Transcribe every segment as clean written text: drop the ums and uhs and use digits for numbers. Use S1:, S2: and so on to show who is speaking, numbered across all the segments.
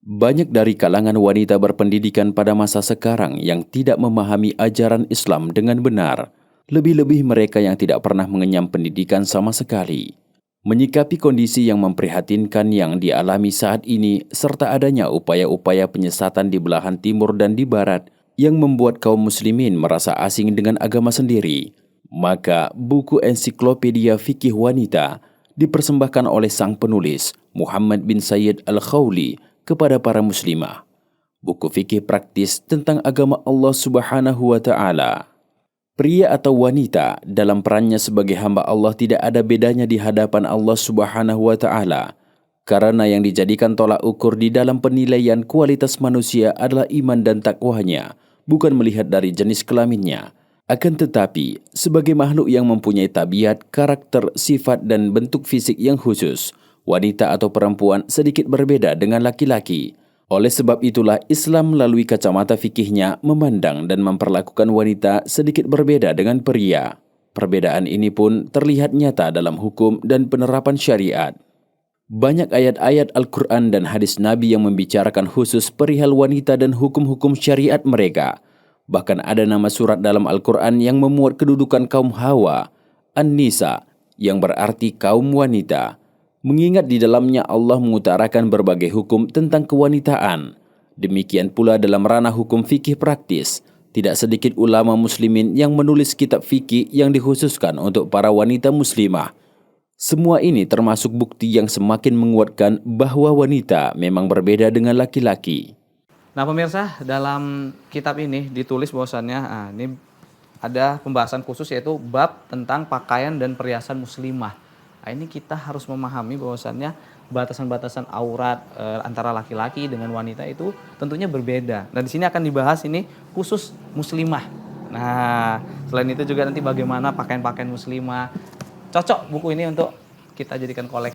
S1: Banyak dari kalangan wanita berpendidikan pada masa sekarang yang tidak memahami ajaran Islam dengan benar, lebih-lebih mereka yang tidak pernah mengenyam pendidikan sama sekali. Menyikapi kondisi yang memprihatinkan yang dialami saat ini, serta adanya upaya-upaya penyesatan di belahan timur dan di barat yang membuat kaum muslimin merasa asing dengan agama sendiri, maka buku ensiklopedia fikih wanita dipersembahkan oleh sang penulis, Muhammad bin Sayyid Al-Khawli, kepada para muslimah. Buku fikih praktis tentang agama Allah Subhanahu wa Ta'ala. Pria atau wanita dalam perannya sebagai hamba Allah tidak ada bedanya di hadapan Allah Subhanahu wa Ta'ala, karena yang dijadikan tolak ukur di dalam penilaian kualitas manusia adalah iman dan takwanya, bukan melihat dari jenis kelaminnya. Akan tetapi, sebagai makhluk yang mempunyai tabiat, karakter, sifat, dan bentuk fisik yang khusus, wanita atau perempuan sedikit berbeda dengan laki-laki. Oleh sebab itulah Islam melalui kacamata fikihnya memandang dan memperlakukan wanita sedikit berbeda dengan pria. Perbedaan ini pun terlihat nyata dalam hukum dan penerapan syariat. Banyak ayat-ayat Al-Quran dan hadis Nabi yang membicarakan khusus perihal wanita dan hukum-hukum syariat mereka. Bahkan ada nama surat dalam Al-Quran yang memuat kedudukan kaum Hawa, An-Nisa, yang berarti kaum wanita. Mengingat di dalamnya Allah mengutarakan berbagai hukum tentang kewanitaan. Demikian pula dalam ranah hukum fikih praktis, tidak sedikit ulama muslimin yang menulis kitab fikih yang dikhususkan untuk para wanita muslimah. Semua ini termasuk bukti yang semakin menguatkan bahwa wanita memang berbeda dengan laki-laki.
S2: Nah pemirsa, dalam kitab ini ditulis bahwasannya ini ada pembahasan khusus yaitu bab tentang pakaian dan perhiasan muslimah. Nah, ini kita harus memahami bahwasannya batasan-batasan aurat antara laki-laki dengan wanita itu tentunya berbeda. Nah di sini akan dibahas ini khusus muslimah. Nah selain itu juga nanti bagaimana pakaian-pakaian muslimah. Cocok buku ini untuk kita jadikan koleksi.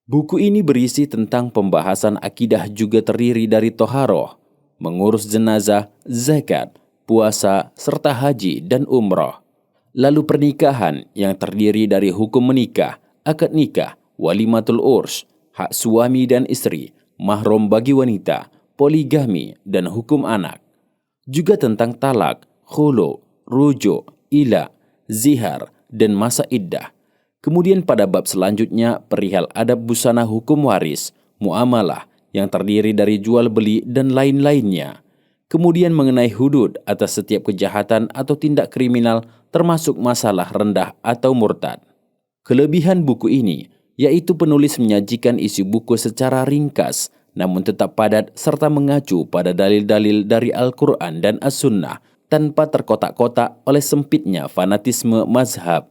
S1: Buku ini berisi tentang pembahasan akidah juga terdiri dari toharoh, mengurus jenazah, zakat, puasa, serta haji dan umroh. Lalu pernikahan yang terdiri dari hukum menikah, akad nikah, walimatul urs, hak suami dan istri, mahram bagi wanita, poligami, dan hukum anak. Juga tentang talak, khulu, rujuk, ila, zihar, dan masa iddah. Kemudian pada bab selanjutnya perihal adab busana hukum waris, muamalah yang terdiri dari jual beli dan lain-lainnya. Kemudian mengenai hudud atas setiap kejahatan atau tindak kriminal termasuk masalah rendah atau murtad. Kelebihan buku ini yaitu penulis menyajikan isi buku secara ringkas namun tetap padat serta mengacu pada dalil-dalil dari Al-Quran dan As-Sunnah tanpa terkotak-kotak oleh sempitnya fanatisme mazhab.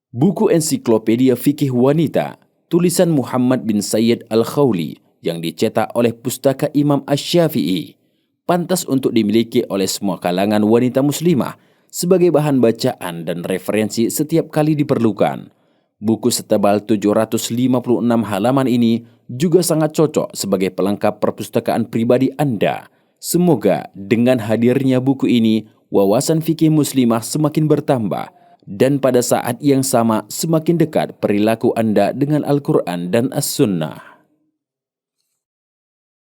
S1: Buku ensiklopedia fikih wanita tulisan Muhammad bin Sayyid Al-Khawli yang dicetak oleh Pustaka Imam Asy-Syafi'i pantas untuk dimiliki oleh semua kalangan wanita muslimah sebagai bahan bacaan dan referensi setiap kali diperlukan. Buku setebal 756 halaman ini juga sangat cocok sebagai pelengkap perpustakaan pribadi Anda. Semoga dengan hadirnya buku ini, wawasan fikih muslimah semakin bertambah dan pada saat yang sama semakin dekat perilaku Anda dengan Al-Quran dan As-Sunnah.